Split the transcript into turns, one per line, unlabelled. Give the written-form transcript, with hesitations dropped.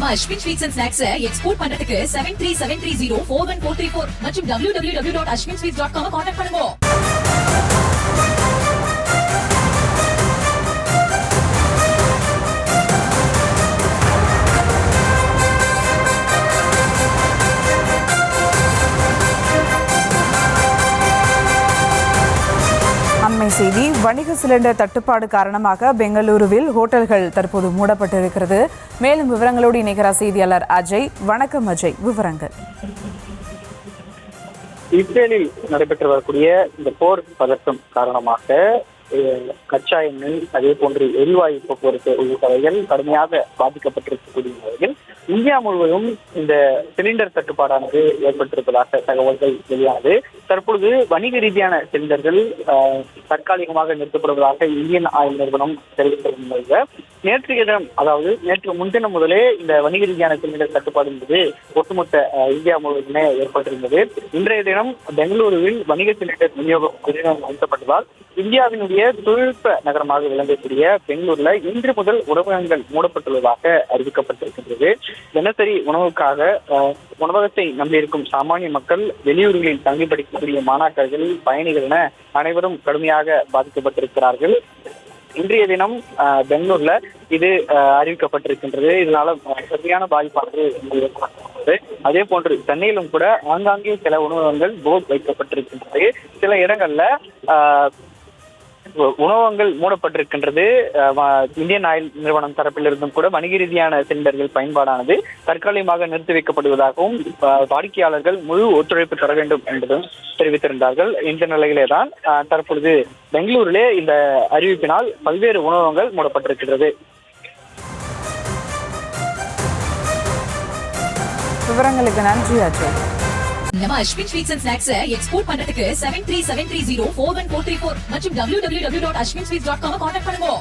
நம்ம Ashwin sweets and snacks export பண்றதுக்கு 7373041434 மற்றும் www.ashwinsweets.com கான்டாக்ட் பண்ணுங்க.
அண்மை செய்தி. வணிக சிலிண்டர் தட்டுப்பாடு காரணமாக பெங்களூருவில் ஹோட்டல்கள் தற்போது மூடப்பட்டிருக்கிறது. மேலும் விவரங்களோடு இணைகிறார் செய்தியாளர் அஜய். வணக்கம் அஜய், விவரங்கள்.
இஸ்ரேலில் நடைபெற்று வரக்கூடிய இந்த போர் பதற்றம் காரணமாக கச்சா எண்ணெய், அதே போன்று எரிவாயு போக்குவரத்து உள்ளிட்டவைகள் கடுமையாக பாதிக்கப்பட்டிருக்கக்கூடிய நிலையில் இந்தியா முழுவதும் இந்த சிலிண்டர் தட்டுப்பாடானது ஏற்பட்டிருப்பதாக தகவல்கள் வெளியானது. தற்பொழுது வணிக ரீதியான சிலிண்டர்கள் தற்காலிகமாக நிறுத்தப்படுவதாக இந்தியன் ஆயில் நிறுவனம் தெரிவித்திருந்த நேற்றைய தினம், அதாவது நேற்று முன்தினம் முதலே இந்த வணிக ரீதியான சிலிண்டர் தட்டுப்பாடு என்பது ஒட்டுமொத்த இந்தியா முழுவதுமே ஏற்பட்டிருந்தது. இன்றைய தினம் பெங்களூருவில் வணிக சிலிண்டர் விநியோகம் நிறுத்தப்பட்டதால் இந்தியாவினுடைய தொழில்நுட்ப நகரமாக விளங்கக்கூடிய பெங்களூர்ல இன்று முதல் உணவகங்கள் மூடப்பட்டுள்ளதாக அறிவிக்கப்பட்டிருக்கின்றது. தினசரி உணவுக்காக உணவகத்தை நம்பியிருக்கும் சாமானிய மக்கள், வெளியூர்களில் தங்கி படிக்கக்கூடிய மாணாக்கர்கள், பயணிகள் என அனைவரும் கடுமையாக பாதிக்கப்பட்டிருக்கிறார்கள். இன்றைய தினம் பெங்களூர்ல இது அறிவிக்கப்பட்டிருக்கின்றது. இதனால சரியான பாதிப்பானது ஏற்பட்டிருக்கிறது. அதே போன்று சென்னையிலும் கூட ஆங்காங்கே சில உணவகங்கள் போர்டு வைக்கப்பட்டிருக்கின்றது. சில இடங்கள்ல உணவகங்கள் மூடப்பட்டிருக்கின்றது. இந்தியன் ஆயில் நிறுவனம் தரப்பிலிருந்தும் கூட வணிக ரீதியான சிலிண்டர்கள் பயன்பாடானது தற்காலிகமாக நிறுத்தி வைக்கப்படுவதாகவும் வாடிக்கையாளர்கள் முழு ஒத்துழைப்பு தர வேண்டும் என்பதும் தெரிவித்திருந்தார்கள். இந்த நிலையிலே தான் தற்பொழுது பெங்களூரிலே இந்த அறிவிப்பினால் பல்வேறு உணவகங்கள் மூடப்பட்டிருக்கிறது.
விவரங்களுக்கு நன்றி அஜய்.
நம்ம Ashwin sweets and snacks export பண்றதுக்கு 7373041434 மற்றும் www.ashwinsweets.com கான்டாக்ட் பண்ணுங்க.